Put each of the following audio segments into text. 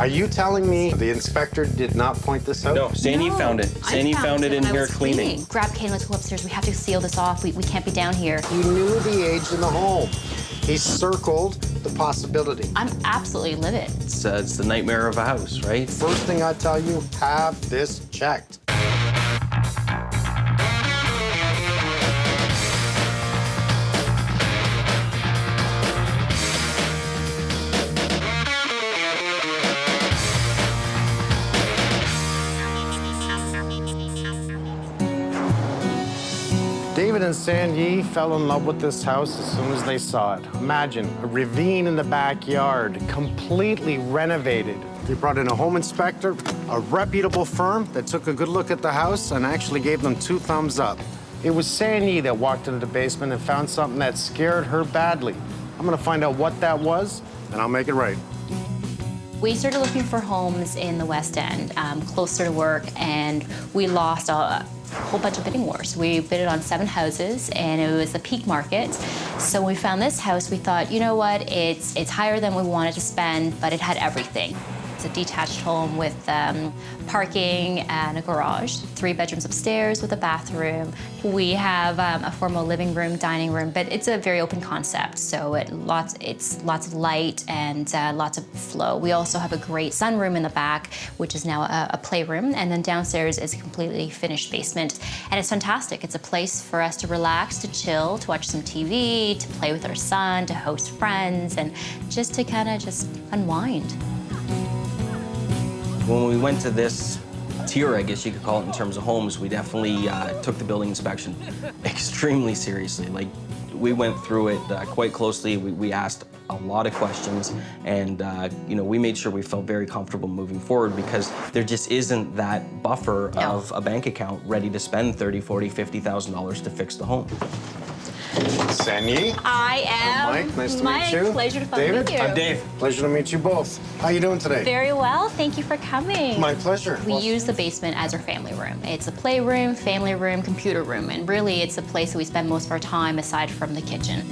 Are you telling me the inspector did not point this out? No, San Yee found it. San Yee found it in here cleaning. Grab Kane, let's go upstairs. We have to seal this off. We can't be down here. He knew the age in the home. He circled the possibility. I'm absolutely livid. It's the nightmare of a house, right? First thing I tell you, have this checked. David and San Yee fell in love with this house as soon as they saw it. Imagine a ravine in the backyard, completely renovated. They brought in a home inspector, a reputable firm that took a good look at the house and actually gave them 2 thumbs up. It was San Yee that walked into the basement and found something that scared her badly. I'm gonna find out what that was, and I'll make it right. We started looking for homes in the West End, closer to work, and we lost a whole bunch of bidding wars. We bid on 7 houses, and it was a peak market. So when we found this house, we thought, you know what, it's higher than we wanted to spend, but it had everything. It's a detached home with parking and a garage, 3 bedrooms upstairs with a bathroom. We have a formal living room, dining room, but it's a very open concept, so it's lots of light and lots of flow. We also have a great sunroom in the back, which is now a playroom, and then downstairs is a completely finished basement, and it's fantastic. It's a place for us to relax, to chill, to watch some TV, to play with our son, to host friends, and just to kind of just unwind. When we went to this tier, I guess you could call it, in terms of homes, we definitely took the building inspection extremely seriously. Like, we went through it quite closely. We asked a lot of questions, and you know, we made sure we felt very comfortable moving forward, because there just isn't that buffer of a bank account ready to spend $30,000, $40,000, $50,000 to fix the home. San Yee. I am. Mike, nice to meet you. Pleasure to David? meet you. I'm Dave. Pleasure to meet you both. How you doing today? Very well. Thank you for coming. My pleasure. We use the basement as our family room. It's a playroom, family room, computer room, and really it's a place that we spend most of our time aside from the kitchen.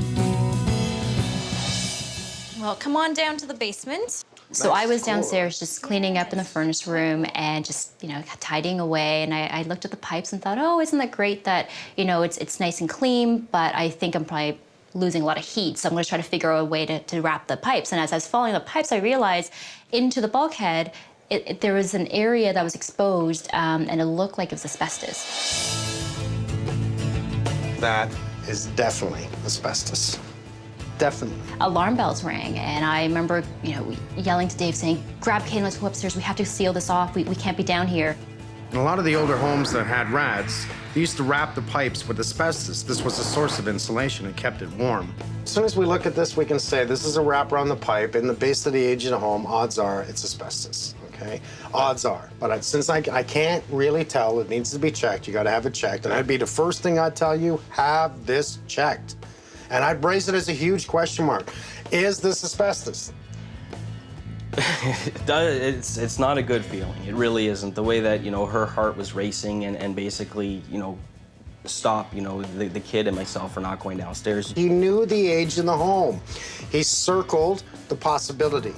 Well, come on down to the basement. So I was downstairs just cleaning up in the furnace room and just, you know, tidying away. And I looked at the pipes and thought, oh, isn't that great that, you know, it's nice and clean, but I think I'm probably losing a lot of heat. So I'm going to try to figure out a way to wrap the pipes. And as I was following the pipes, I realized into the bulkhead, there was an area that was exposed, and it looked like it was asbestos. That is definitely asbestos. Definitely. Alarm bells rang, and I remember, you know, yelling to Dave saying, grab Kane, let's go upstairs. We have to seal this off. We can't be down here. In a lot of the older homes that had RADs, they used to wrap the pipes with asbestos. This was a source of insulation and kept it warm. As soon as we look at this, we can say this is a wrap around the pipe. In the base of the age of the home, odds are it's asbestos, okay? Odds are. But since I can't really tell, it needs to be checked. You gotta have it checked. And that'd be the first thing I'd tell you, have this checked. And I'd brace it as a huge question mark. Is this asbestos? It's not a good feeling. It really isn't. The way that, you know, her heart was racing and basically, you know, stop, you know, the kid and myself are not going downstairs. He knew the age in the home. He circled the possibility,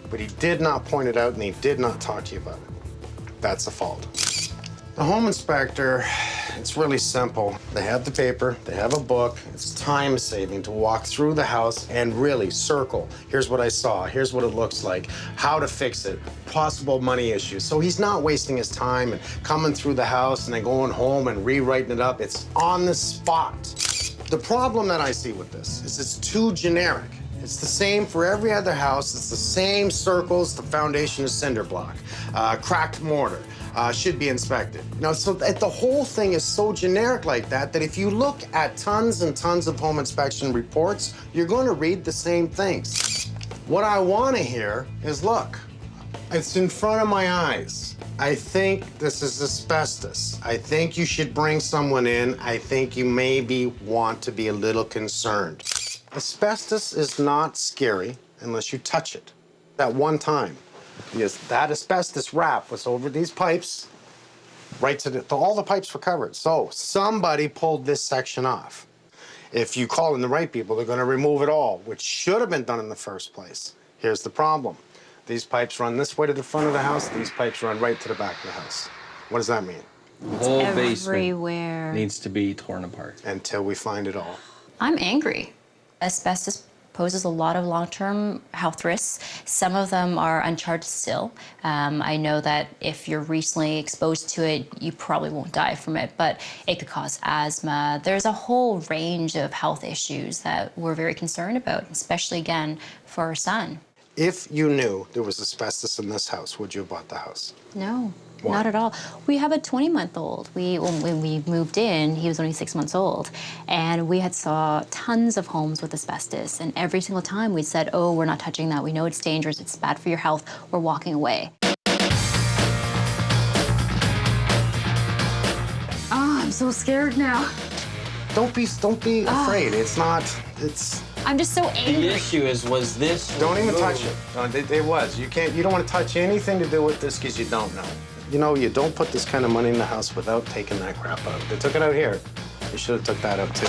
but he did not point it out and he did not talk to you about it. That's the fault. The home inspector, it's really simple. They have the paper, they have a book. It's time-saving to walk through the house and really circle. Here's what I saw, here's what it looks like, how to fix it, possible money issues. So he's not wasting his time and coming through the house and then going home and rewriting it up. It's on the spot. The problem that I see with this is it's too generic. It's the same for every other house. It's the same circles. The foundation is cinder block, cracked mortar. Should be inspected. You know, so the whole thing is so generic like that if you look at tons and tons of home inspection reports, you're going to read the same things. What I want to hear is, look, it's in front of my eyes. I think this is asbestos. I think you should bring someone in. I think you maybe want to be a little concerned. Asbestos is not scary unless you touch it that one time. Because that asbestos wrap was over these pipes, right to all the pipes were covered. So somebody pulled this section off. If you call in the right people, they're going to remove it all, which should have been done in the first place. Here's the problem. These pipes run this way to the front of the house. These pipes run right to the back of the house. What does that mean? The whole basement Everywhere. needs to be torn apart. Until we find it all. I'm angry. Asbestos poses a lot of long-term health risks. Some of them are uncharted still. I know that if you're recently exposed to it, you probably won't die from it, but it could cause asthma. There's a whole range of health issues that we're very concerned about, especially, again, for our son. If you knew there was asbestos in this house, would you have bought the house? No, Why? not at all. We have a 20-month-old. When we moved in, he was only 6 months old, and we had saw tons of homes with asbestos, and every single time we said, oh, we're not touching that. We know it's dangerous. It's bad for your health. We're walking away. Oh, I'm so scared now. Don't be afraid. It's. I'm just so angry. The issue was this. Don't even touch it. No, it was. You don't want to touch anything to do with this because you don't know. You know, you don't put this kind of money in the house without taking that crap out. They took it out here. They should have took that out too.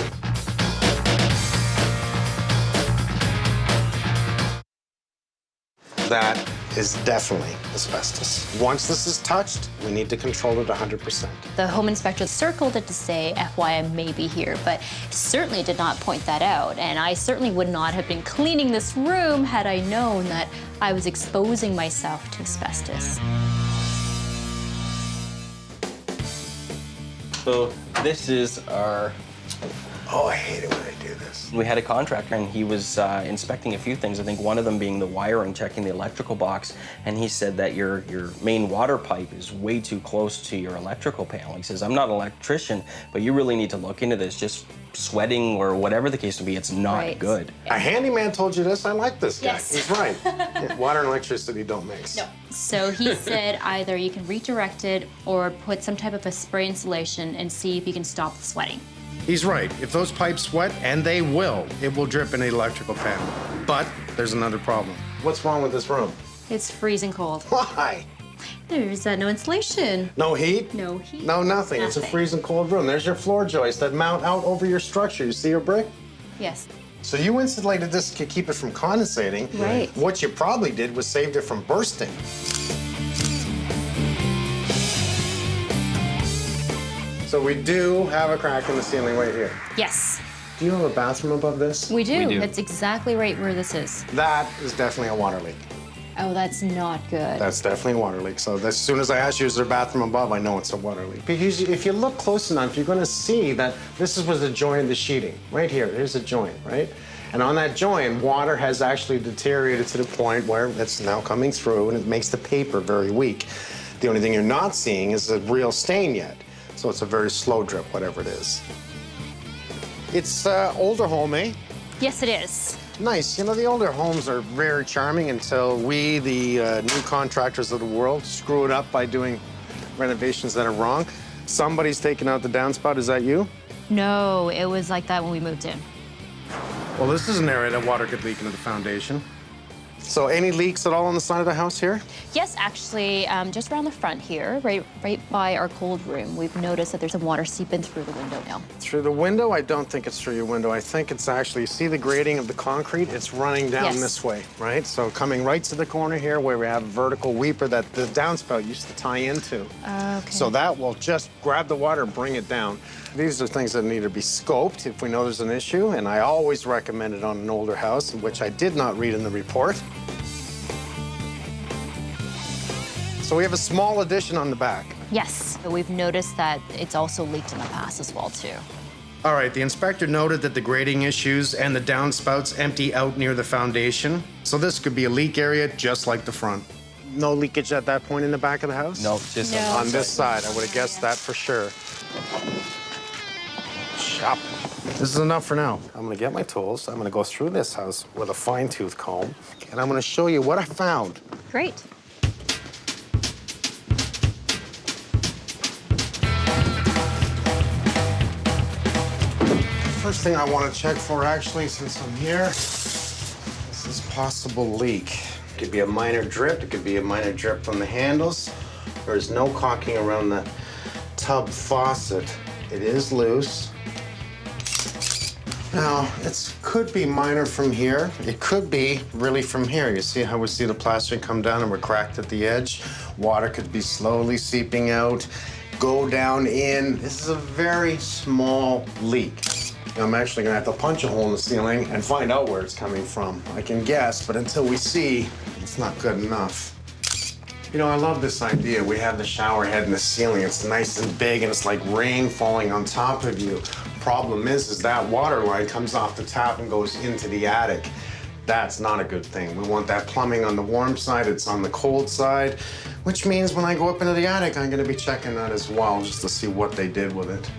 That is definitely asbestos. Once this is touched, we need to control it 100%. The home inspector circled it to say FYI may be here, but certainly did not point that out. And I certainly would not have been cleaning this room had I known that I was exposing myself to asbestos. So this is our. Oh, I hate it when I do this. We had a contractor, and he was inspecting a few things. I think one of them being the wiring, checking the electrical box, and he said that your main water pipe is way too close to your electrical panel. He says, I'm not an electrician, but you really need to look into this. Just sweating or whatever the case may be, it's not Right. good. A handyman told you this. I like this guy. Yes. He's right. Yeah, water and electricity don't mix. No. So he said either you can redirect it or put some type of a spray insulation and see if you can stop the sweating. He's right. If those pipes sweat, and they will, it will drip in the electrical panel. But there's another problem. What's wrong with this room? It's freezing cold. Why? There's no insulation. No heat? No heat. No, nothing. It's a Nothing. freezing cold room. There's your floor joists that mount out over your structure. You see your brick? Yes. So you insulated this to keep it from condensating. Right. What you probably did was saved it from bursting. So we do have a crack in the ceiling right here. Yes, Do you have a bathroom above this? we do. We do. That's exactly right where this is. That is definitely a water leak. Oh, that's not good. That's definitely a water leak. So as soon as I ask you, is there a bathroom above, I know it's a water leak. Because if you look close enough, you're gonna see that this was the joint of the sheeting. Right here, here's a joint, right? And on that joint, water has actually deteriorated to the point where it's now coming through and it makes the paper very weak. The only thing you're not seeing is a real stain yet. So it's a very slow drip, whatever it is. It's older home, eh? Yes, it is. Nice. You know, the older homes are very charming until we, the new contractors of the world, screw it up by doing renovations that are wrong. Somebody's taking out the downspout. Is that you? No, it was like that when we moved in. Well, this is an area that water could leak into the foundation. So any leaks at all on the side of the house here? Yes, actually, just around the front here, right by our cold room, we've noticed that there's some water seeping through the window now. Through the window? I don't think it's through your window. I think it's actually, see the grading of the concrete? It's running down Yes. this way, right? So coming right to the corner here where we have a vertical weeper that the downspout used to tie into. Okay. So that will just grab the water and bring it down. These are things that need to be scoped if we know there's an issue, and I always recommend it on an older house, which I did not read in the report. So we have a small addition on the back. Yes, but we've noticed that it's also leaked in the past as well, too. All right, the inspector noted that the grading issues and the downspouts empty out near the foundation. So this could be a leak area just like the front. No leakage at that point in the back of the house? No, just No. On this side, I would have guessed that for sure. Chop. This is enough for now. I'm gonna get my tools. I'm gonna go through this house with a fine-tooth comb, and I'm gonna show you what I found. Great. First thing I want to check for, actually, since I'm here, is this possible leak. It could be a minor drip. It could be a minor drip from the handles. There's no caulking around the tub faucet. It is loose. Now, it could be minor from here. It could be really from here. You see how we see the plastic come down and we're cracked at the edge? Water could be slowly seeping out, go down in. This is a very small leak. I'm actually gonna have to punch a hole in the ceiling and find out where it's coming from. I can guess, but until we see, it's not good enough. You know, I love this idea. We have the shower head in the ceiling. It's nice and big, and it's like rain falling on top of you. Problem is that water line comes off the tap and goes into the attic. That's not a good thing. We want that plumbing on the warm side. It's on the cold side, which means when I go up into the attic, I'm gonna be checking that as well, just to see what they did with it.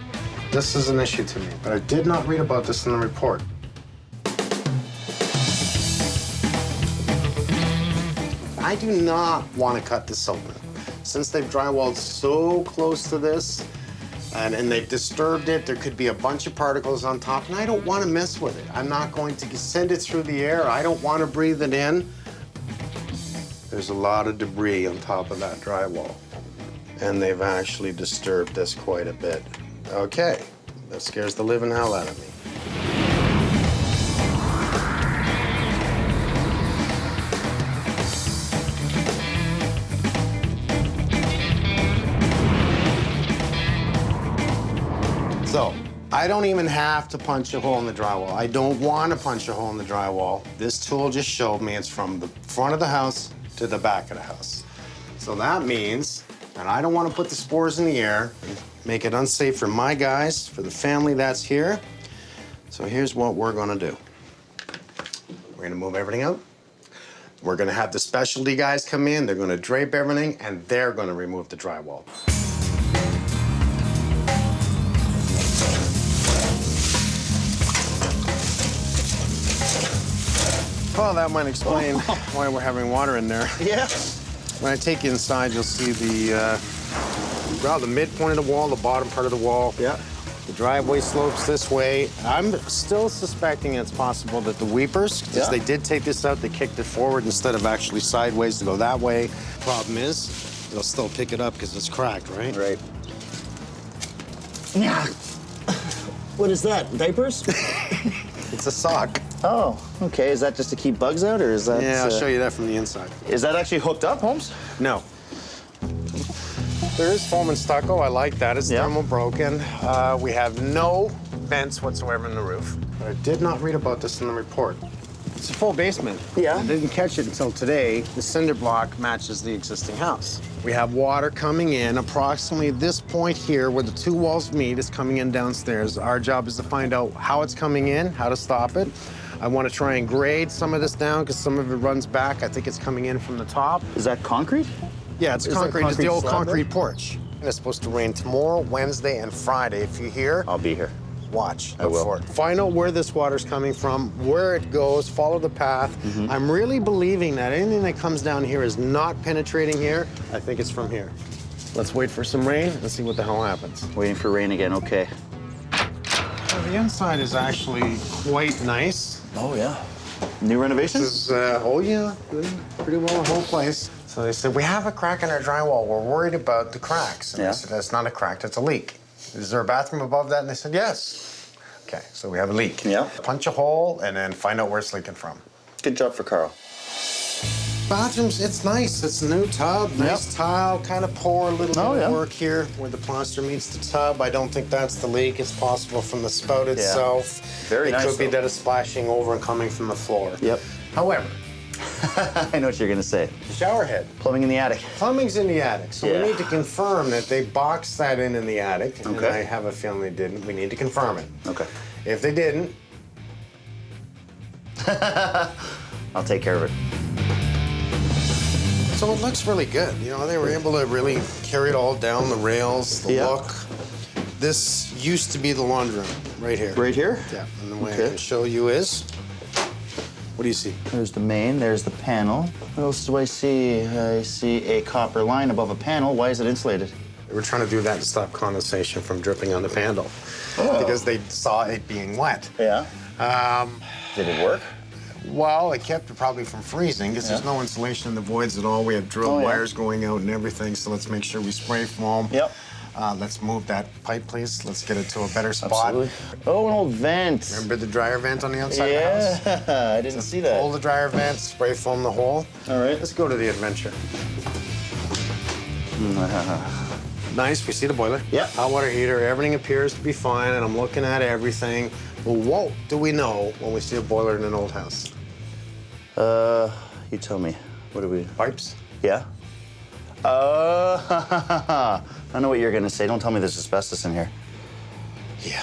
This is an issue to me, but I did not read about this in the report. I do not want to cut this open. Since they've drywalled so close to this, and they've disturbed it, there could be a bunch of particles on top, and I don't want to mess with it. I'm not going to send it through the air. I don't want to breathe it in. There's a lot of debris on top of that drywall, and they've actually disturbed this quite a bit. Okay, that scares the living hell out of me. So, I don't even have to punch a hole in the drywall. I don't want to punch a hole in the drywall. This tool just showed me it's from the front of the house to the back of the house. So that means that I don't want to put the spores in the air, make it unsafe for my guys, for the family that's here. So here's what we're gonna do. We're gonna move everything out. We're gonna have the specialty guys come in, they're gonna drape everything, and they're gonna remove the drywall. Well, that might explain why we're having water in there. Yeah. When I take you inside, you'll see the midpoint of the wall, the bottom part of the wall. Yeah. The driveway slopes this way. I'm still suspecting it's possible that the weepers, because they did take this out, they kicked it forward instead of actually sideways to go that way. Problem is, they'll still pick it up because it's cracked, right? Right. Yeah. What is that? Diapers? It's a sock. Oh, okay. Is that just to keep bugs out, or is that? Yeah, I'll show you that from the inside. Is that actually hooked up, Holmes? No. There is foam and stucco. I like that. It's thermal broken. We have no vents whatsoever in the roof. But I did not read about this in the report. It's a full basement. Yeah. I didn't catch it until today. The cinder block matches the existing house. We have water coming in approximately this point here where the two walls meet is coming in downstairs. Our job is to find out how it's coming in, how to stop it. I want to try and grade some of this down because some of it runs back. I think it's coming in from the top. Is that concrete? Yeah, it's Is that concrete. It's the concrete old slab concrete there? porch. And it's supposed to rain tomorrow, Wednesday, and Friday. If you're here, I'll be here. watch. I will. For it. Find out where this water's coming from, where it goes, follow the path. I'm really believing that anything that comes down here is not penetrating here. I think it's from here. Let's wait for some rain and see what the hell happens. Waiting for rain again. Okay. Well, the inside is actually quite nice. Oh yeah. New renovations? This is, oh yeah, pretty well the whole place. So they said, we have a crack in our drywall. We're worried about the cracks. And I said, that's not a crack, that's a leak. Is there a bathroom above that? And they said, yes. Okay, so we have a leak. Yeah. Punch a hole and then find out where it's leaking from. Good job for Carl. Bathrooms, it's nice. It's a new tub, nice tile, kind of pour a little bit of work here where the plaster meets the tub. I don't think that's the leak. It's possible from the spout itself. Very nice, It could be though. that it's splashing over and coming from the floor. Yep. However, I know what you're gonna say. the shower head. Plumbing in the attic. Plumbing's in the attic, so Yeah. we need to confirm that they boxed that in the attic. And Okay. I have a feeling they didn't. We need to confirm it. Okay. If they didn't, I'll take care of it. so it looks really good. You know, they were able to really carry it all down, the rails, the look. This used to be the laundry room, right here. Right here? Yeah, and the way I can show you is, what do you see? There's the main, there's the panel. What else do I see? I see a copper line above a panel. Why is it insulated? They were trying to do that to stop condensation from dripping on the panel because they saw it being wet. Yeah. Did it work? Well, it kept it probably from freezing because there's no insulation in the voids at all. We have drilled wires going out and everything, so let's make sure we spray foam. Yep. Let's move that pipe, please. Let's get it to a better spot. Absolutely. Oh, an old vent. Remember the dryer vent on the outside of the house? Yeah, I didn't see that. Pull the dryer vent, spray foam the hole. All right. Let's go to the adventure. Nice, we see the boiler. Yeah. Hot water heater, everything appears to be fine, and I'm looking at everything. But what do we know when we see a boiler in an old house? You tell me. What do we... Pipes? Yeah? I know what you're gonna say. Don't tell me there's asbestos in here. Yeah.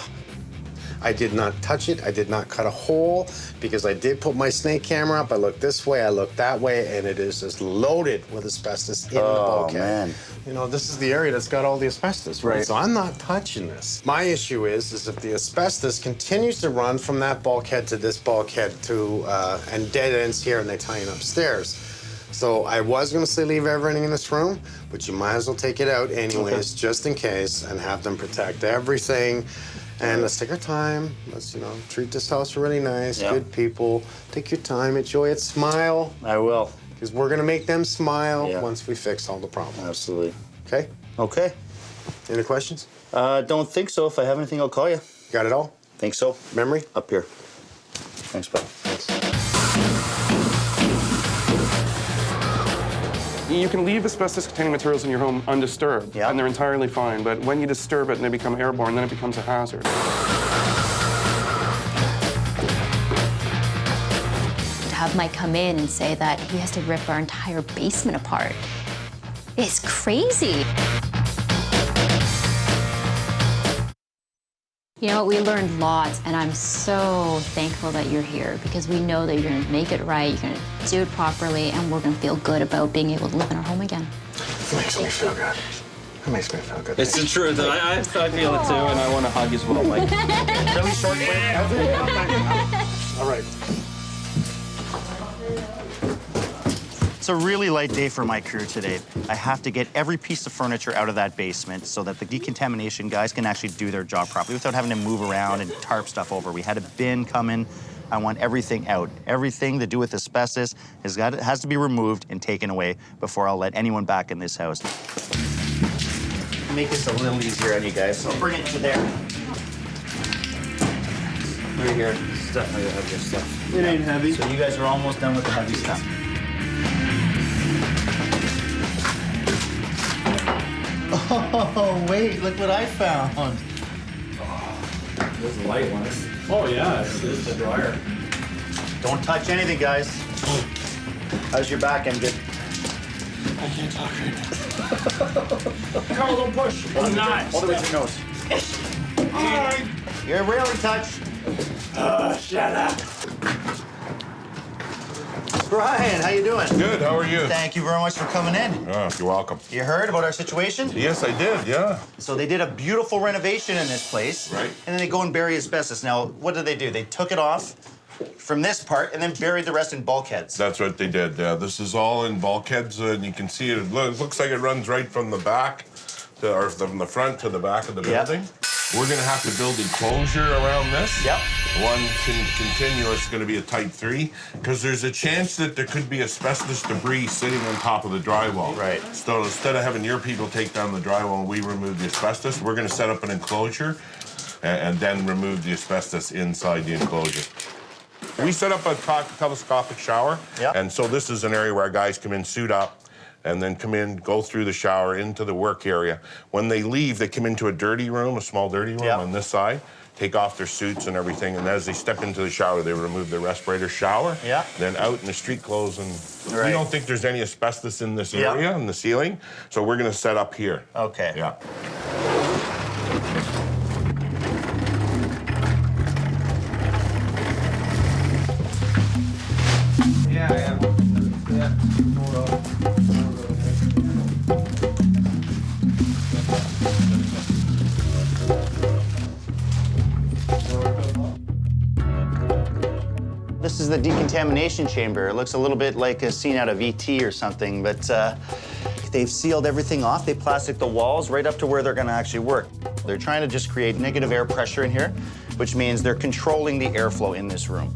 I did not touch it. I did not cut a hole because I did put my snake camera up. I looked this way, I looked that way, and it is just loaded with asbestos in the bulkhead. Man. You know, this is the area that's got all the asbestos, right? So I'm not touching this. My issue is if the asbestos continues to run from that bulkhead to this bulkhead to, and dead ends here and they tie in upstairs. So I was gonna say leave everything in this room, but you might as well take it out anyways, just in case, and have them protect everything. And let's take our time. Let's, you know, treat this house really nice, good people. Take your time, enjoy it, smile. I will. Because we're gonna make them smile Yeah. once we fix all the problems. Absolutely. Okay? Okay. Any questions? Don't think so. If I have anything, I'll call you. Got it all? Think so. Memory? Up here. Thanks, bud. You can leave asbestos-containing materials in your home undisturbed, Yeah. and they're entirely fine. But when you disturb it and they become airborne, then it becomes a hazard. To have Mike come in and say that he has to rip our entire basement apart is crazy. You know, we learned lots, and I'm so thankful that you're here because we know that you're gonna make it right, you're gonna do it properly, and we're gonna feel good about being able to live in our home again. It makes me feel good. It makes me feel good. It's the truth. I feel it too, and I want to hug as well, Mike. Really short All right. It's a really light day for my crew today. I have to get every piece of furniture out of that basement so that the decontamination guys can actually do their job properly without having to move around and tarp stuff over. We had a bin come in. I want everything out. Everything to do with asbestos has to be removed and taken away before I'll let anyone back in this house. Make this a little easier on you guys, so I'll bring it to there. Right here. It's definitely the heavier stuff. It ain't heavy. So you guys are almost done with the heavy stuff. Oh, wait, look what I found. This is a light one. Oh, yeah, it's a dryer. Don't touch anything, guys. How's your back end? Good. I can't talk right now. Carl, don't push. I'm not. Hold it with your nose. All right. You're rarely touched. Shut up. Brian, how you doing? Good, how are you? Thank you very much for coming in. Oh, you're welcome. You heard about our situation? Yes, I did, yeah. So they did a beautiful renovation in this place. Right. And then they go and bury asbestos. Now, what did they do? They took it off from this part and then buried the rest in bulkheads. That's what they did, yeah. This is all in bulkheads, and you can see it looks like it runs right from the back, or from the front to the back of the building. We're gonna have to build enclosure around this. Yep. One continuous is gonna be a type 3, because there's a chance that there could be asbestos debris sitting on top of the drywall. Right. So instead of having your people take down the drywall and we remove the asbestos, we're gonna set up an enclosure and then remove the asbestos inside the enclosure. We set up a telescopic shower, and so this is an area where our guys come in, suit up, and then come in, go through the shower into the work area. When they leave, they come into a dirty room, a small dirty room on this side, take off their suits and everything, and as they step into the shower, they remove their respirator, shower, then out in the street clothes, and we don't think there's any asbestos in this area, in the ceiling, so we're gonna set up here. Okay. Yeah. This is the decontamination chamber. It looks a little bit like a scene out of E.T. or something, but they've sealed everything off. They plastic the walls right up to where they're gonna actually work. They're trying to just create negative air pressure in here, which means they're controlling the airflow in this room.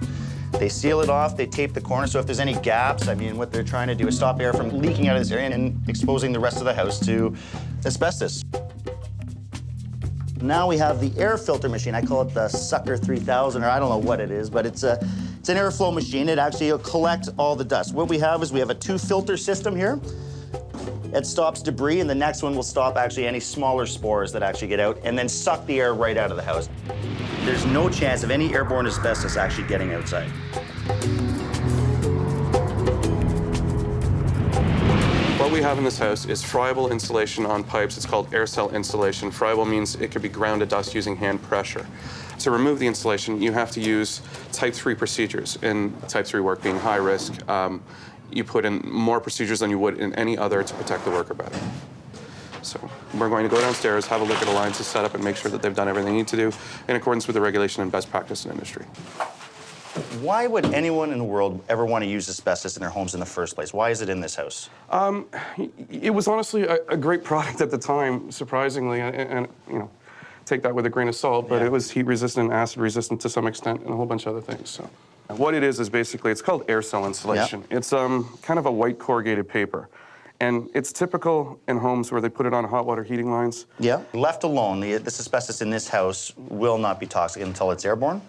They seal it off, they tape the corners, so if there's any gaps, I mean, what they're trying to do is stop air from leaking out of this area and exposing the rest of the house to asbestos. Now we have the air filter machine. I call it the Sucker 3000, or I don't know what it is, but it's an airflow machine. It actually will collect all the dust. What we have is we have a 2-filter system here. It stops debris, and the next one will stop actually any smaller spores that actually get out, and then suck the air right out of the house. There's no chance of any airborne asbestos actually getting outside. What we have in this house is friable insulation on pipes. It's called air cell insulation. Friable means it could be ground to dust using hand pressure. To remove the insulation, you have to use type 3 procedures. In type 3 work being high risk, you put in more procedures than you would in any other to protect the worker better. So we're going to go downstairs, have a look at Alliance's setup, and make sure that they've done everything they need to do in accordance with the regulation and best practice in industry. Why would anyone in the world ever want to use asbestos in their homes in the first place? Why is it in this house? It was honestly a great product at the time, surprisingly, and you know, take that with a grain of salt, but it was heat resistant, acid resistant to some extent, and a whole bunch of other things. So what it is basically, it's called air cell insulation. It's kind of a white corrugated paper. And it's typical in homes where they put it on hot water heating lines. Yeah. Left alone, this asbestos in this house will not be toxic until it's airborne?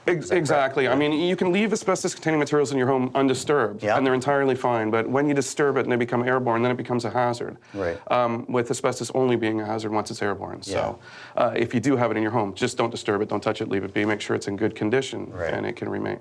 Exactly. I mean, you can leave asbestos-containing materials in your home undisturbed, and they're entirely fine. But when you disturb it and they become airborne, then it becomes a hazard. Right. With asbestos only being a hazard once it's airborne. So if you do have it in your home, just don't disturb it, don't touch it, leave it be. Make sure it's in good condition, and it can remain.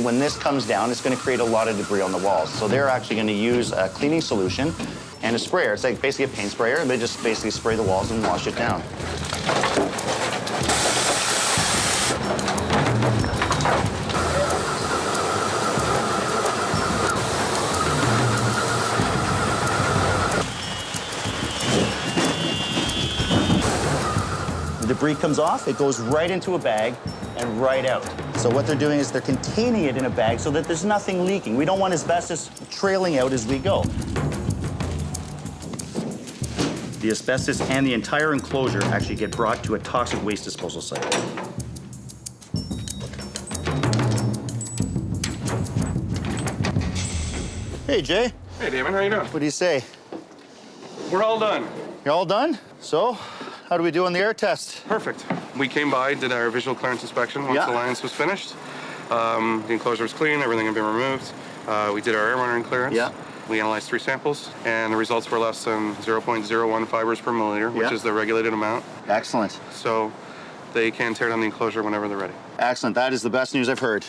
When this comes down, it's going to create a lot of debris on the walls. So they're actually going to use a cleaning solution and a sprayer. It's like basically a paint sprayer, and they just basically spray the walls and wash it down. The debris comes off, it goes right into a bag and right out. So what they're doing is they're containing it in a bag so that there's nothing leaking. We don't want asbestos trailing out as we go. The asbestos and the entire enclosure actually get brought to a toxic waste disposal site. Hey, Jay. Hey, David, how you doing? What do you say? We're all done. You're all done? So, how do we do on the air test? Perfect. We came by, did our visual clearance inspection once Alliance was finished. The enclosure was clean, everything had been removed. We did our air monitoring clearance. We analyzed 3 samples, and the results were less than 0.01 fibers per milliliter, which is the regulated amount. Excellent. So they can tear down the enclosure whenever they're ready. Excellent. That is the best news I've heard.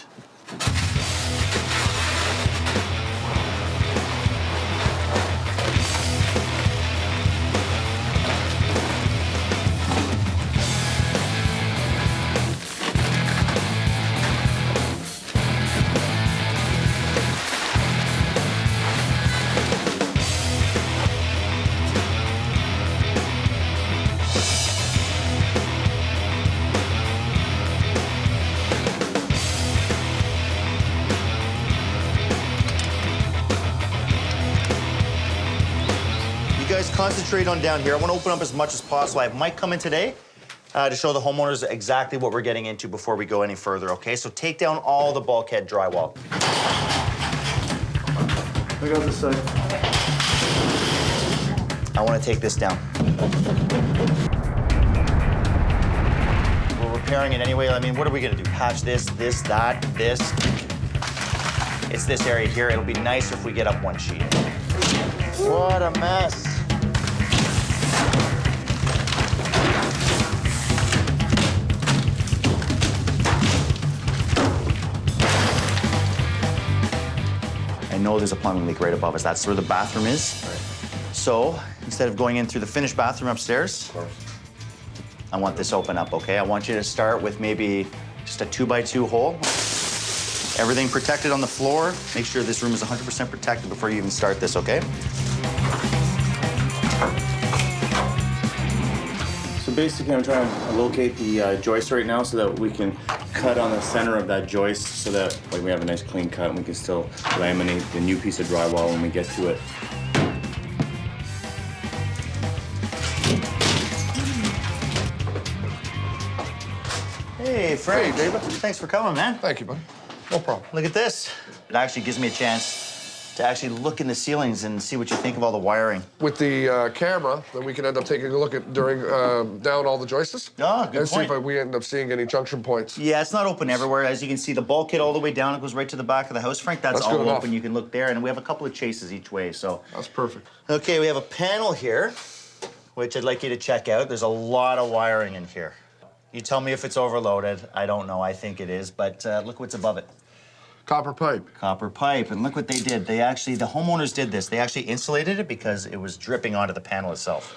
Concentrate on down here. I want to open up as much as possible. I have Mike come in today to show the homeowners exactly what we're getting into before we go any further, okay? So take down all the bulkhead drywall. I got this side. I want to take this down. We're repairing it anyway. I mean, what are we going to do? Patch this, this, that, this. It's this area here. It'll be nice if we get up one sheet. What a mess. I know there's a plumbing leak right above us. That's where the bathroom is. Right. So instead of going in through the finished bathroom upstairs, I want this open up, okay? I want you to start with maybe just a 2x2 hole. Everything protected on the floor. Make sure this room is 100% protected before you even start this, okay? So basically, I'm trying to locate the joist right now so that we can cut on the center of that joist so that we have a nice clean cut and we can still laminate the new piece of drywall when we get to it. Hey, Frank. Hey, David. Thanks for coming, man. Thank you, buddy. No problem. Look at this. It actually gives me a chance to actually look in the ceilings and see what you think of all the wiring. With the camera, then we can end up taking a look at down all the joists. Ah, good and see point. if we end up seeing any junction points. Yeah, it's not open everywhere. As you can see, the bulkhead all the way down, it goes right to the back of the house, Frank. That's That's all good enough. open. You can look there, and we have a couple of chases each way, so. That's perfect. Okay, we have a panel here, which I'd like you to check out. There's a lot of wiring in here. You tell me if it's overloaded. I don't know. I think it is, but look what's above it. Copper pipe. Copper pipe, and look what they did. The homeowners did this. They actually insulated it because it was dripping onto the panel itself.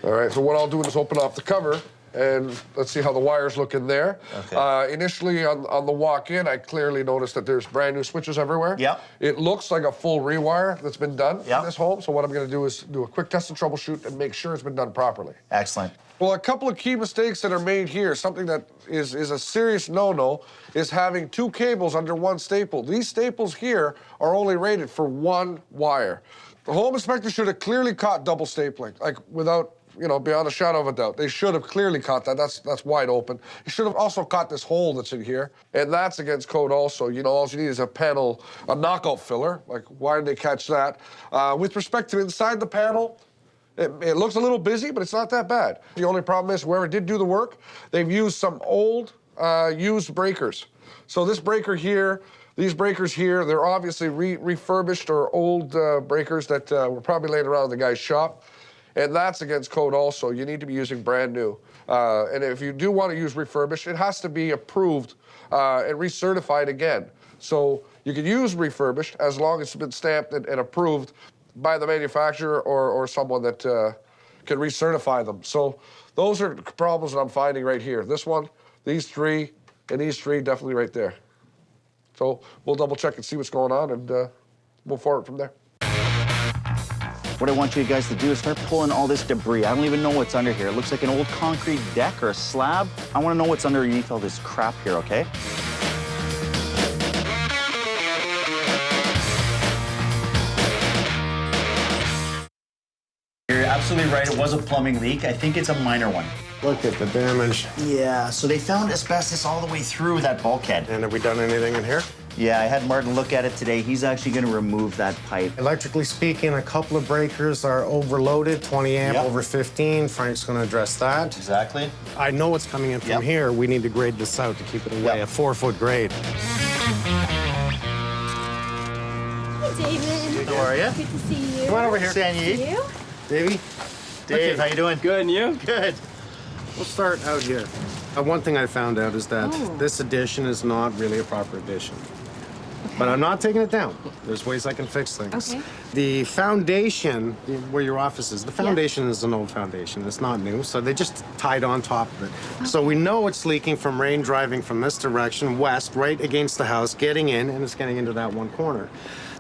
All right, so what I'll do is open up the cover, and let's see how the wires look in there. Okay. Initially, on the walk-in, I clearly noticed that there's brand new switches everywhere. Yeah. It looks like a full rewire that's been done Yeah. in this home, so what I'm gonna do is do a quick test and troubleshoot and make sure it's been done properly. Excellent. Well, a couple of key mistakes that are made here, something that is a serious no-no, is having two cables under one staple. These staples here are only rated for one wire. The home inspector should have clearly caught double stapling, like without, beyond a shadow of a doubt. They should have clearly caught that. That's wide open. He should have also caught this hole that's in here, and that's against code also. All you need is a panel, a knockout filler. Like, why did they catch that? With respect to inside the panel, it looks a little busy, but it's not that bad. The only problem is whoever did do the work, they've used some old, used breakers. So this breaker here, these breakers here, they're obviously refurbished or old breakers that were probably laying around in the guy's shop. And that's against code also. You need to be using brand new. And if you do want to use refurbished, it has to be approved and recertified again. So you can use refurbished as long as it's been stamped and approved by the manufacturer or someone that can recertify them. So those are problems that I'm finding right here. This one, these three, and these three definitely right there. So we'll double check and see what's going on and move forward from there. What I want you guys to do is start pulling all this debris. I don't even know what's under here. It looks like an old concrete deck or a slab. I want to know what's underneath all this crap here, okay? You're absolutely right. It was a plumbing leak. I think it's a minor one. Look at the damage. Yeah, so they found asbestos all the way through that bulkhead. And have we done anything in here? Yeah, I had Martin look at it today. He's actually going to remove that pipe. Electrically speaking, a couple of breakers are overloaded, 20 amp Yep. over 15. Frank's going to address that. Exactly. I know what's coming in from Yep. here. We need to grade this out to keep it away, Yep. a 4-foot grade. Hi, David. How are you? Good to see you. Come on over here. San Yee. You? Davey, Dave, how you doing? Good, and you? Good. we'll start out here. One thing I found out is that this addition is not really a proper addition. But I'm not taking it down. There's ways I can fix things. Okay. The foundation, where your office is, the foundation is an old foundation. It's not new, so they just tied on top of it. So we know it's leaking from rain driving from this direction west, right against the house, getting in, and it's getting into that one corner.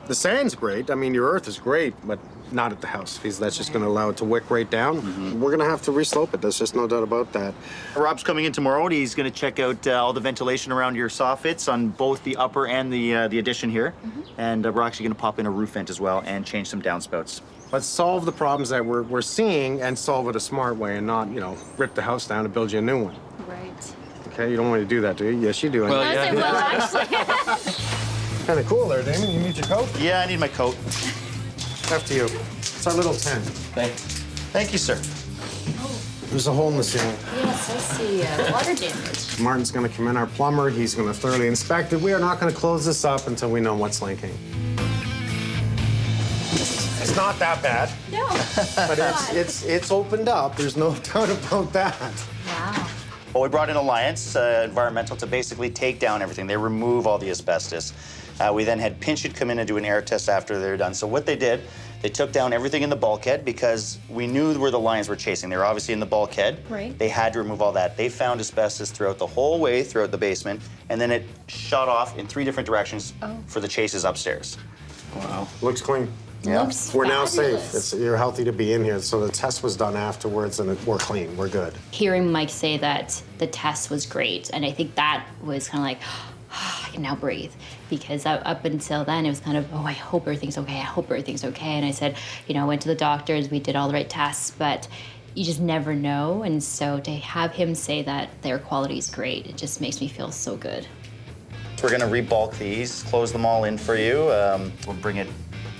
The sand's great. I mean, your earth is great, but not at the house, because that's just going to allow it to wick right down. We're going to have to reslope it. There's just no doubt about that. Rob's coming in tomorrow, and he's going to check out all the ventilation around your soffits on both the upper and the addition here. And we're actually going to pop in a roof vent as well and change some downspouts. Let's solve the problems that we're seeing and solve it a smart way and not, rip the house down and build you a new one. Right. Okay, you don't want to do that, do you? Yes, you do. Well, I will, actually. Kind of cool there, Damon. You need your coat? Yeah, I need my coat. After you. It's our little tent. Thank you, sir. There's a hole in the ceiling. Yes, I see water damage. Martin's going to come in, our plumber. He's going to thoroughly inspect it. We are not going to close this up until we know what's leaking. It's not that bad, No. but it's opened up. There's no doubt about that. Wow. Well, we brought in Alliance Environmental to basically take down everything. They remove all the asbestos. We then had Pinch It come in and do an air test after they were done. So what they did, they took down everything in the bulkhead because we knew where the lines were chasing. They were obviously in the bulkhead. Right. They had to remove all that. They found asbestos throughout the whole way, throughout the basement, and then it shot off in 3 different directions for the chases upstairs. Wow. Looks clean. Yeah. Looks We're now fabulous. safe. You're healthy to be in here. So the test was done afterwards, and we're clean. We're good. Hearing Mike say that the test was great, and I think that was kind of like, I can now breathe. Because up until then, it was kind of, oh, I hope everything's okay. I hope everything's okay. And I said, I went to the doctors. We did all the right tests, but you just never know. And so to have him say that their quality is great, it just makes me feel so good. We're gonna rebulk these, close them all in for you. We'll bring it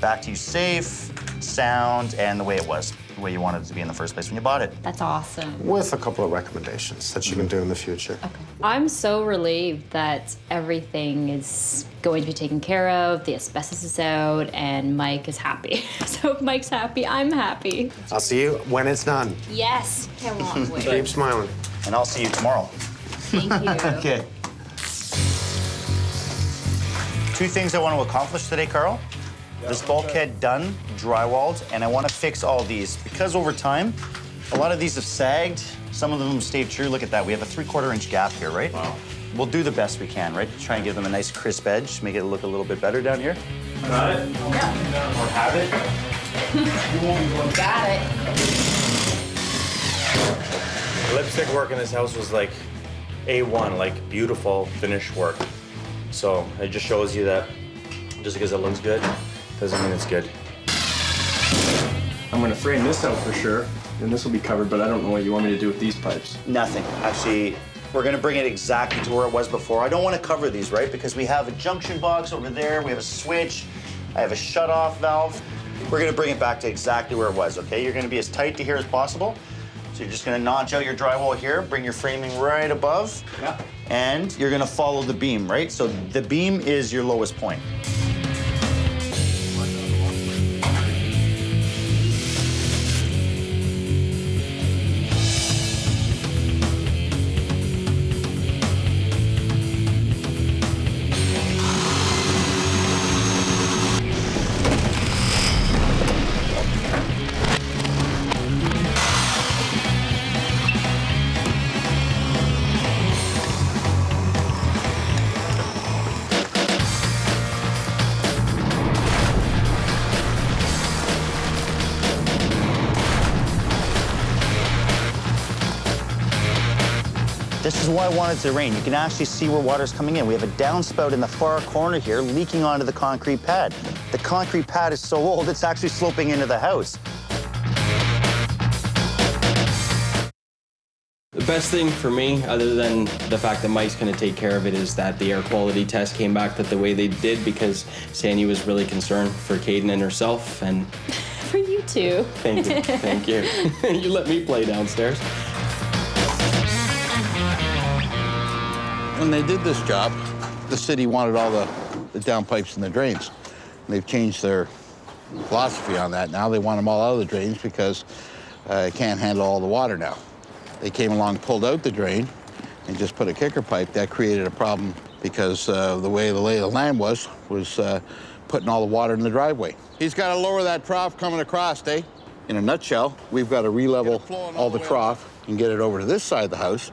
back to you safe, sound, and the way it was, the way you wanted it to be in the first place when you bought it. That's awesome. With a couple of recommendations that you can do in the future. Okay. I'm so relieved that everything is going to be taken care of, the asbestos is out, and Mike is happy. So if Mike's happy, I'm happy. I'll see you when it's done. Yes, come on, wait. Keep smiling. And I'll see you tomorrow. Thank you. Okay. 2 things I want to accomplish today, Carl. This bulkhead done, drywalled, and I want to fix all these because over time, a lot of these have sagged. Some of them have stayed true. Look at that. We have a 3/4 inch gap here, right? Wow. We'll do the best we can, right? Try and give them a nice crisp edge, make it look a little bit better down here. Got it? Yeah. Or have it? Got it. The lipstick work in this house was like A1, like beautiful finish work. So it just shows you that just because it looks good doesn't mean it's good. I'm gonna frame this out for sure, and this will be covered, but I don't know what you want me to do with these pipes. Nothing. Actually, we're gonna bring it exactly to where it was before. I don't want to cover these, right? Because we have a junction box over there, we have a switch, I have a shut-off valve. We're gonna bring it back to exactly where it was, okay? You're gonna be as tight to here as possible. So you're just gonna notch out your drywall here, bring your framing right above, and you're gonna follow the beam, right? So the beam is your lowest point. This is why I wanted to rain. You can actually see where water's coming in. We have a downspout in the far corner here leaking onto the concrete pad. The concrete pad is so old, it's actually sloping into the house. The best thing for me, other than the fact that Mike's gonna take care of it, is that the air quality test came back that the way they did because San Yee was really concerned for Caden and herself, and... For you too. Thank you, thank you. You let me play downstairs. When they did this job, the city wanted all the downpipes and the drains. And they've changed their philosophy on that. Now they want them all out of the drains because it can't handle all the water now. They came along, pulled out the drain, and just put a kicker pipe. That created a problem because the way the lay of the land was putting all the water in the driveway. He's got to lower that trough coming across, eh? In a nutshell, we've got to re-level all the trough and get it over to this side of the house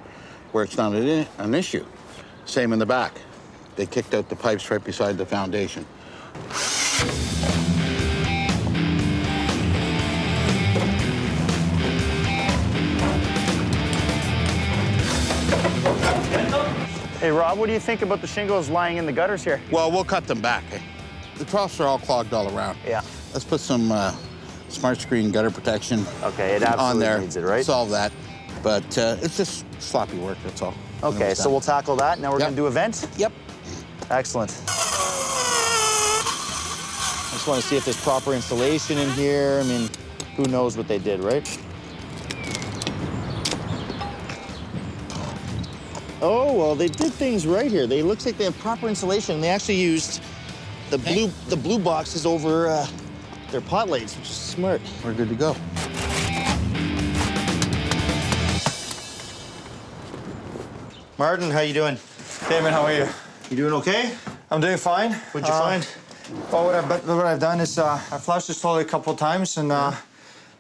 where it's not an issue. Same in the back. They kicked out the pipes right beside the foundation. Hey, Rob, what do you think about the shingles lying in the gutters here? Well, we'll cut them back. Eh? The troughs are all clogged all around. Yeah. Let's put some smart screen gutter protection Okay, it absolutely on there. needs it, right? Solve that. But it's just sloppy work, that's all. Okay, so we'll tackle that. Now we're gonna do a vent? Yep. Excellent. I just want to see if there's proper insulation in here. I mean, who knows what they did, right? Oh, well, they did things right here. They looks like they have proper insulation. They actually used the blue boxes over their pot lights, which is smart. We're good to go. Martin, how you doing? Damon, how are you? You doing okay? I'm doing fine. What'd you find? Well, what I've done is I flushed this toilet a couple of times, and I've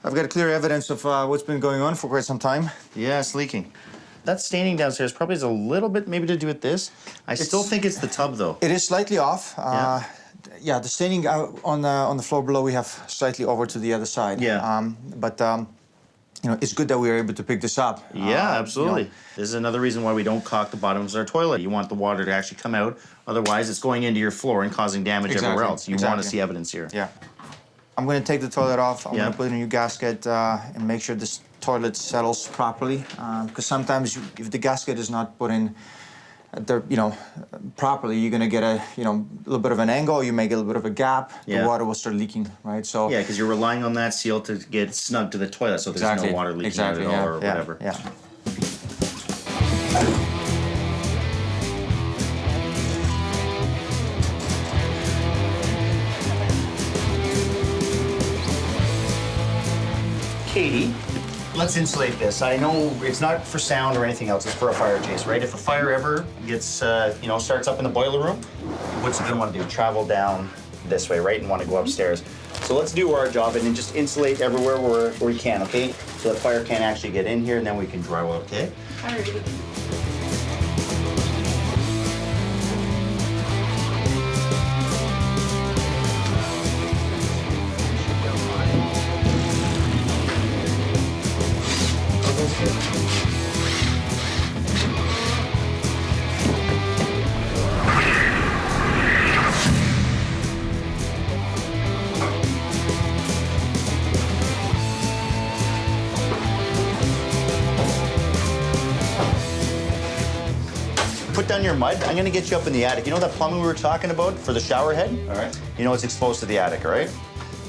got clear evidence of what's been going on for quite some time. Yeah, it's leaking. That staining downstairs probably has a little bit maybe to do with this. I still think it's the tub, though. It is slightly off. Yeah, the staining on the floor below we have slightly over to the other side. Yeah. But you know, it's good that we were able to pick this up. Yeah, absolutely. You know. This is another reason why we don't caulk the bottoms of our toilet. You want the water to actually come out. Otherwise, it's going into your floor and causing damage everywhere else. You want to see evidence here. Yeah. I'm going to take the toilet off. I'm Yeah. going to put in a new gasket and make sure this toilet settles properly. Because sometimes if the gasket is not put in, properly, you're gonna get a little bit of an angle. You may get a little bit of a gap. Yeah. The water will start leaking, right? So Yeah, because you're relying on that seal to get snug to the toilet, so there's no water leaking out at all or whatever. Yeah. Katie, let's insulate this. I know it's not for sound or anything else. It's for a fire chase, right? If a fire ever gets, starts up in the boiler room, what's it gonna want to do? Travel down this way, right, and want to go upstairs. So let's do our job and then just insulate everywhere where we can, okay? So the fire can't actually get in here, and then we can drywall, okay? Alrighty. Put down your mud. I'm gonna get you up in the attic. You know that plumbing we were talking about for the shower head? All right. You know it's exposed to the attic, all right?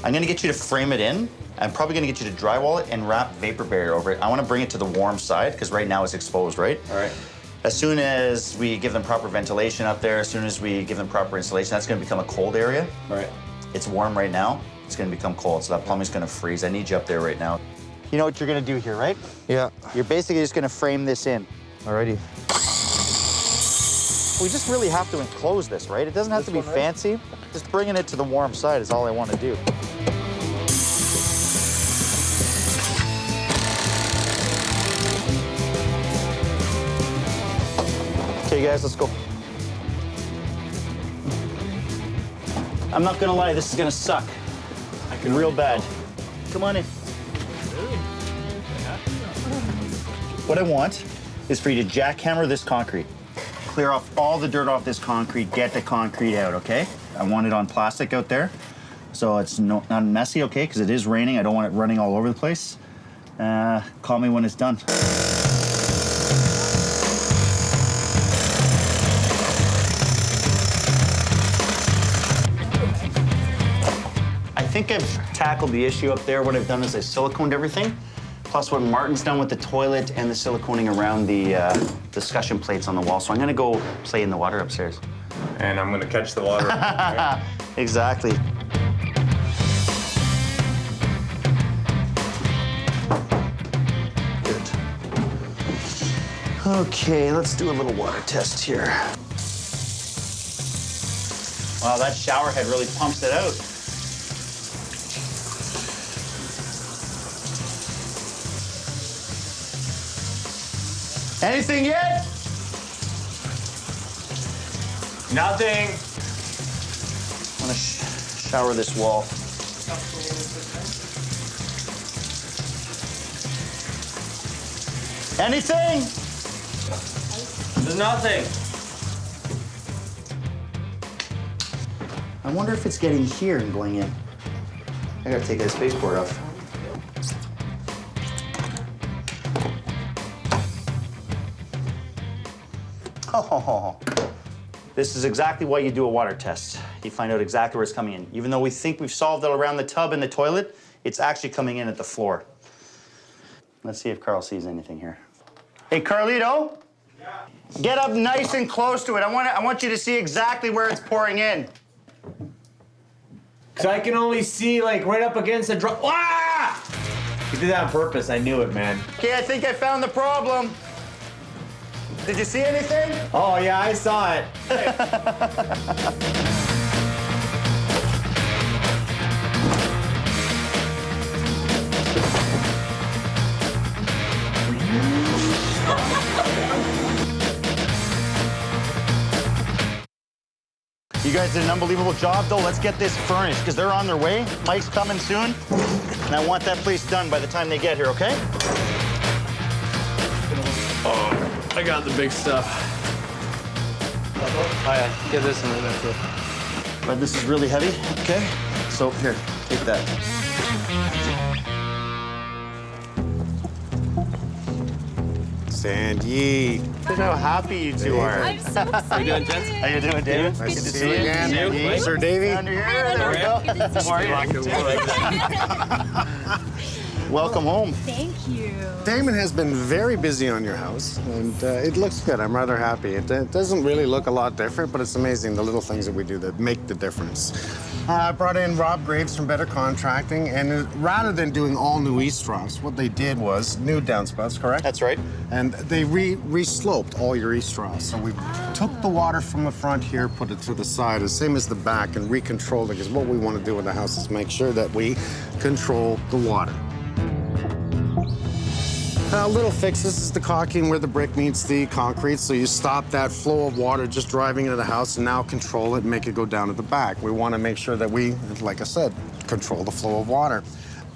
I'm gonna get you to frame it in. I'm probably gonna get you to drywall it and wrap vapor barrier over it. I wanna bring it to the warm side, because right now it's exposed, right? All right. As soon as we give them proper ventilation up there, as soon as we give them proper insulation, that's gonna become a cold area. All right. It's warm right now. It's gonna become cold, so that plumbing's gonna freeze. I need you up there right now. You know what you're gonna do here, right? Yeah. You're basically just gonna frame this in. Alrighty. We just really have to enclose this, right? It doesn't have to be fancy. Just bringing it to the warm side is all I want to do. Okay, guys, let's go. I'm not gonna lie, this is gonna suck. Real bad. Come on in. What I want is for you to jackhammer this concrete. Clear off all the dirt off this concrete, get the concrete out, okay? I want it on plastic out there, so it's not messy, okay? Because it is raining, I don't want it running all over the place. Call me when it's done. I think I've tackled the issue up there. What I've done is I siliconed everything. Plus what Martin's done with the toilet and the siliconing around the discussion plates on the wall. So I'm gonna go play in the water upstairs. And I'm gonna catch the water. Right? Exactly. Good. Okay, let's do a little water test here. Wow, that shower head really pumps it out. Anything yet? Nothing. I'm gonna shower this wall. Anything? There's nothing. I wonder if it's getting here and going in. I gotta take that spaceport off. Oh, this is exactly why you do a water test. You find out exactly where it's coming in. Even though we think we've solved it around the tub and the toilet, it's actually coming in at the floor. Let's see if Carl sees anything here. Hey, Carlito? Yeah. Get up nice and close to it. I want you to see exactly where it's pouring in. Cause I can only see like right up against the drum. Ah! You did that on purpose. I knew it, man. Okay, I think I found the problem. Did you see anything? Oh yeah, I saw it. You guys did an unbelievable job, though. Let's get this furnished, because they're on their way. Mike's coming soon, and I want that place done by the time they get here, okay? Oh, I got the big stuff. Oh, yeah. Get this in there, too. But this is really heavy, okay? So, here, take that. San Yee. Look how happy you two are. I'm so excited. How you doing, gents? How you doing, David? Nice to see you again. You. Sir Davey. Under here. There we go. How are you? Welcome home. Thank you. Damon has been very busy on your house, and it looks good. I'm rather happy. It doesn't really look a lot different, but it's amazing the little things that we do that make the difference. I brought in Rob Graves from Better Contracting, and rather than doing all new east troughs, what they did was new downspouts, correct? That's right. And they re-sloped all your east troughs. So we took the water from the front here, put it to the side, the same as the back, and recontrolled it, because what we want to do with the house is make sure that we control the water. Little fix, this is the caulking where the brick meets the concrete, so you stop that flow of water just driving into the house and now control it and make it go down to the back. We want to make sure that we, like I said, control the flow of water.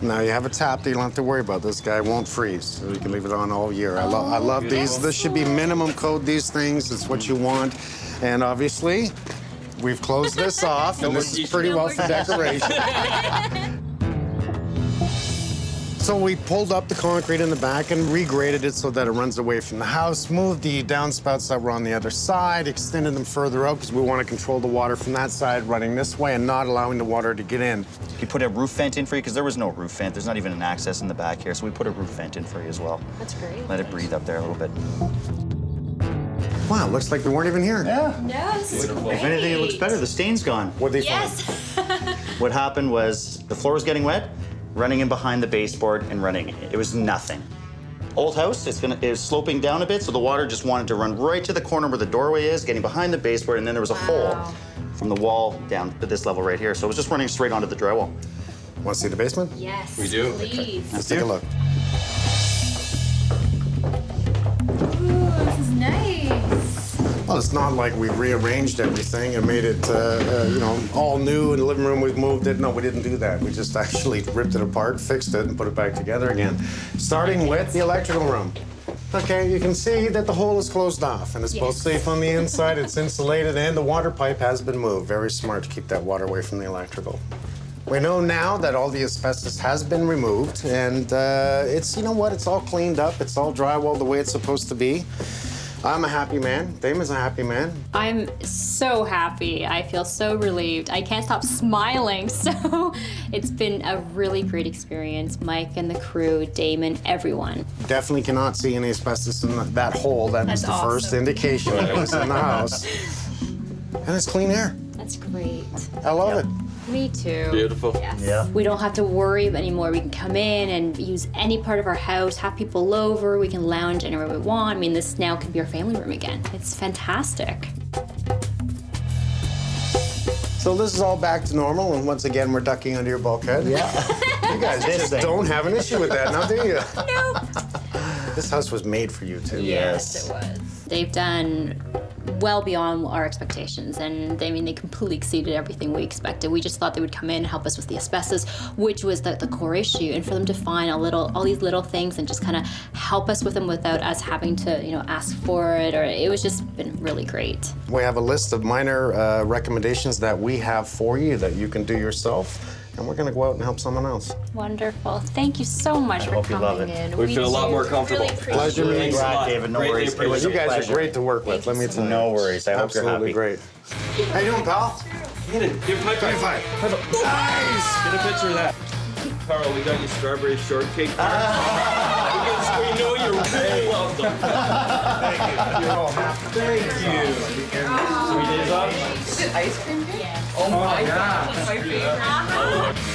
Now you have a tap that you don't have to worry about. This guy won't freeze, so you can leave it on all year. I love these. This should be minimum code, these things. It's what you want. And obviously, we've closed this off, and this is pretty well for decoration. So we pulled up the concrete in the back and regraded it so that it runs away from the house, moved the downspouts that were on the other side, extended them further out because we want to control the water from that side running this way and not allowing the water to get in. We put a roof vent in for you because there was no roof vent. There's not even an access in the back here, so we put a roof vent in for you as well. That's great. Let it breathe up there a little bit. Wow, looks like we weren't even here. Yeah. No, this is great. If anything, it looks better. The stain's gone. What'd they Yes. What happened was the floor was getting wet, running in behind the baseboard and running in. It was nothing. Old house, it's sloping down a bit, so the water just wanted to run right to the corner where the doorway is, getting behind the baseboard, and then there was a hole from the wall down to this level right here. So it was just running straight onto the drywall. Want to see the basement? Yes. We do. Please. Let's take a look. Ooh, this is nice. Well, it's not like we rearranged everything and made it, all new in the living room. We've moved it. No, we didn't do that. We just actually ripped it apart, fixed it, and put it back together again. Starting with the electrical room. Okay, you can see that the hole is closed off, and it's both safe on the inside, it's insulated, and the water pipe has been moved. Very smart to keep that water away from the electrical. We know now that all the asbestos has been removed, and it's, you know what, it's all cleaned up, it's all drywalled the way it's supposed to be. I'm a happy man. Damon's a happy man. I'm so happy. I feel so relieved. I can't stop smiling. So it's been a really great experience. Mike and the crew, Damon, everyone. Definitely cannot see any asbestos in that hole. That was the first indication that it was in the house. And it's clean air. That's great. I love it. Me too. Beautiful. Yes. Yeah. We don't have to worry anymore. We can come in and use any part of our house, have people over, we can lounge anywhere we want. I mean, this now can be our family room again. It's fantastic. So this is all back to normal, and once again, we're ducking under your bulkhead. Yeah. You guys just don't have an issue with that now, do you? No. This house was made for you, too. Yes, it was. They've done well beyond our expectations, and they completely exceeded everything we expected. We just thought they would come in and help us with the asbestos, which was the core issue, and for them to find all these little things and just kind of help us with them without us having to, ask for it, or it was just been really great. We have a list of minor recommendations that we have for you that you can do yourself, and we're gonna go out and help someone else. Wonderful. Thank you so much for hope you love coming it. in. We feel a lot more comfortable. Really appreciate Pleasure it. meeting you. Glad, David. No Greatly worries. It was appreciate a You guys pleasure. are great to work with, let me tell you. No worries. I hope you're Absolutely happy. great. How you doing, pal? Get it. Give high five. Nice! Get a picture of that. Carl, we got you strawberry shortcake. Because we know you're really welcome. Thank you. You're all happy. Thank you. 3 days off? Is it ice cream? Yeah. Oh my God. My favorite.